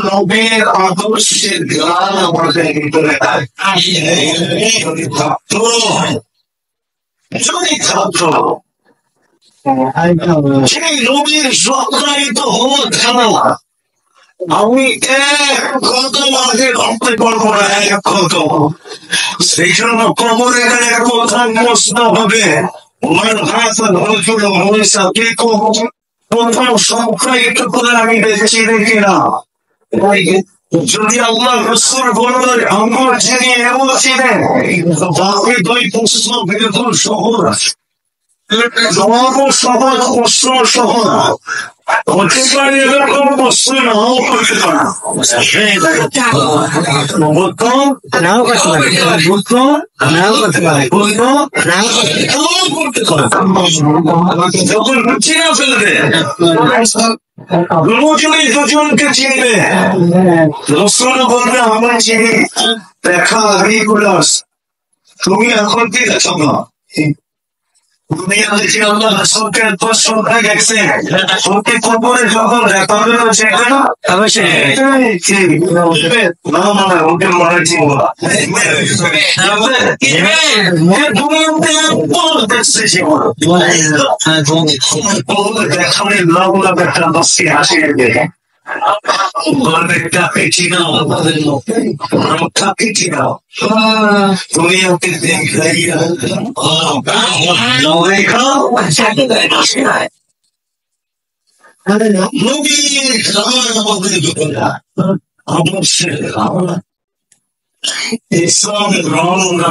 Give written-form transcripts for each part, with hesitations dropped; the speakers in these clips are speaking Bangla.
নবীর আদর্শের জ্ঞান আমাদের ভিতরে ছাত্র সেই নবীর সংজ্ঞায়িত হওয়া খেলা আমি এক কদম আগে ভাবতে পারবো না, এক কদম। সেই জন্য কবরে গেলে প্রথম প্রশ্ন হবে প্রথম সংখ্যায়িত করে আমি দেখছি দেখি না। যদি আল্লাহ রসুল বলবেন আমার যিনি এমন ছিলেন, বাকি দুই প্রশ্ন বিলকুল সহজ, জবাবও সহজ, প্রশ্ন সহজ। হতে পারে এরকম প্রশ্ন নাও করতে পারে, নাও করতে পারে, নাও করতে পারে, যখন চিনা ফেলবে দুজনকে চিনবে, রসুল বলবে আমার চিনি দেখা আগেই করে আস, তুমি এখন কি দেখো না দুনিয়া দেখি আল্লাহ রসুলকে 10 সংখ্যায় দেখছে, সত্যি কবরে যখন দেখা হবে সেখানে না মানে ওকে মারা জীব দেখালে লাভ একটা দশটি হাসি দেখে তুমি ওকে দেখাইয়া ইসলামের রমনা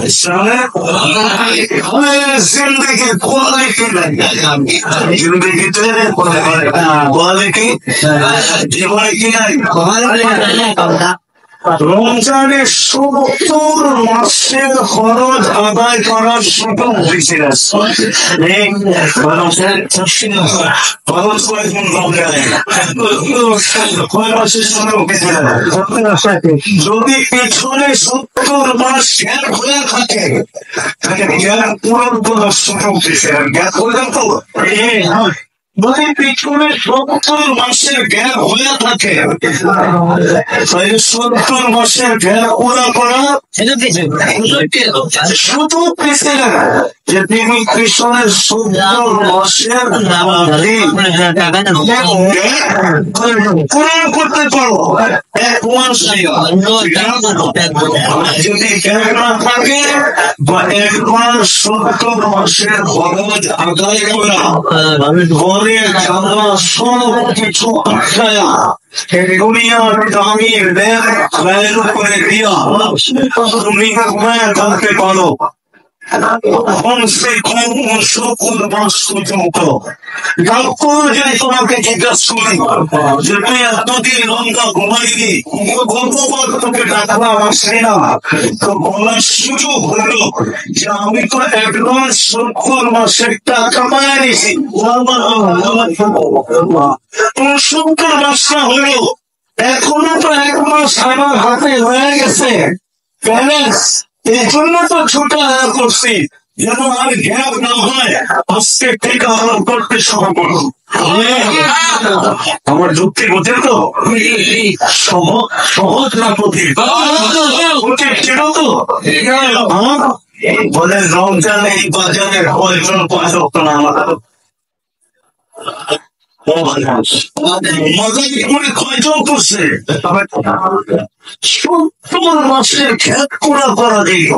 ইসলামের জিন্দগি কোয়ালিটি জিন্দগিতে কোয়ালিটি জীবনে কি নাই। রমজানের 70 মাসের খরচ আদায় করার সুযোগ দিয়েছিল। যদি পিছনে 70 মাস জ্ঞান হয়ে থাকে তাকে জ্ঞান পূরণ করার সুযোগ দিয়েছে। জ্ঞান হয়ে তো যদি পিছনে 70 মাসের জ্ঞান হয়ে থাকে 70 মাসের জ্ঞান পুরা করা শুধু পিছনে যে তিনি পিছনে 70 মাসের পূরণ করতে পারো 1 মাস। যদি জ্ঞান না থাকে বা 1 মাস 70 মাসের খরচ আদায় করা সব কিছু আশায়া দুনিয়ার দামির ব্যয় করে দিয়া তুমি থাকতে পারো কম সে কম 70 মাস পর্যন্ত। ডাক্তার যদি তোমাকে জিজ্ঞাসা করি যে তুই এতদিন লঙ্কা ঘুমাইনি, গতবার তোকে ডাকলাম আসে না, তো বলার সুযোগ হলো যে আমি তো অ্যাডভান্স 70 মাসের টাকা পায় নিছি, 70 মাসটা হলো এখনো তো 1 মাস আমার হাতে হয়ে গেছে ব্যালেন্স। এই জন্য তো ছোটা করছি যেন আর গ্যাপ না হয়, আজকে থেকে আরম্ভ করতে শুরু করুন। আমার যুক্তি বোঝে তো? সহজ না কঠিন ছিল তো? বলে রমজান এই বাজারে কয়জন পাঁচক না আমার কয়জন করছে 70 মাসের খেত করা দিল,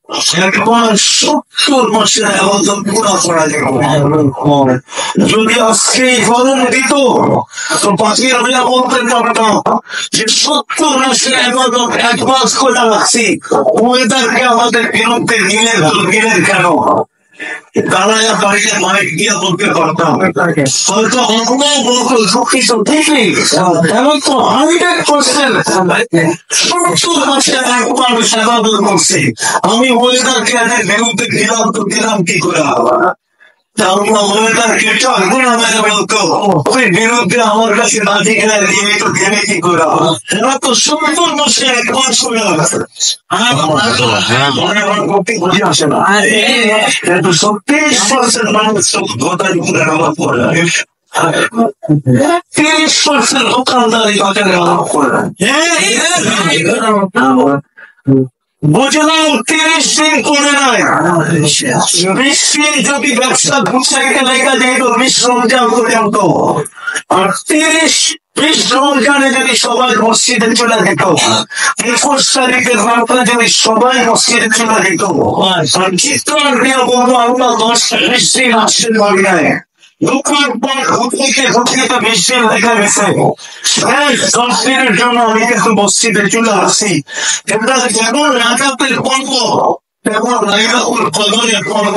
70 মাসের আবেদন পুরা করা যাবে। যদি আজকে ফলন দিত তো বাকির হইয়া বলতেন পারতাম যে 70 মাসের আবেদন অ্যাডভান্স করে রাখছি, ওয়েদারকে আমাদের বিরুদ্ধে নিলেন কেন? দাঁড়ায় বাড়িতে মাইক দিয়ে বলতে পারতাম, হয়তো আমরা বহু দুঃখিত দেখি এমন তো 100% 70 মাসের একবার সেবা করছি। আমি ওয়েদারকে বিরুদ্ধে দিলাম তো দিলাম কি করে? ওই বিরুদ্ধে আমার কাছে নাচি খেলা দিয়ে তো গেলে কি করে এরা তো সুন্দর বসে একবার শুনে বুঝে আসে না কিন্তু 30% মানুষ সভ্যতার উপরে আমার পড়ে 30% দোকানদারি বাজারে আমার পড়ে বুঝলাম 30 দিন করে নয় 20 দিন যদি ব্যবসা গুছাইতে লেখা যায় তো 20 রমজান পর্যন্ত আর 20 রমজানে যদি সবাই মসজিদে চলে যেত 21 তারিখের রাতে যদি সবাই মসজিদে চলে যেত আর চিত্রার দিয়ে বলবো আল্লাহ 10-20 দিন আসছেন বাড়িয়ায় দোকান পর হুটকে তো 20 দিন লেখা গেছে 10 দিনের জন্য আমি কিন্তু মসজিদে চলে আসি এটা যেমন রাজাতের পর্ব তেমন লাইলাতুল কদরের পর্ব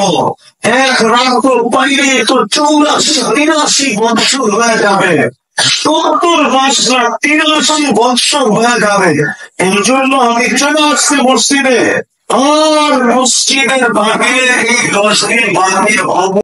এক রাত পাইলে তো 84-83 বছর হয়ে যাবে 70 মাস না 83 বছর হয়ে যাবে এই জন্য আমি চলে আসছি মসজিদে আর মসজিদের বাহিরে এই 10 দিন বাহির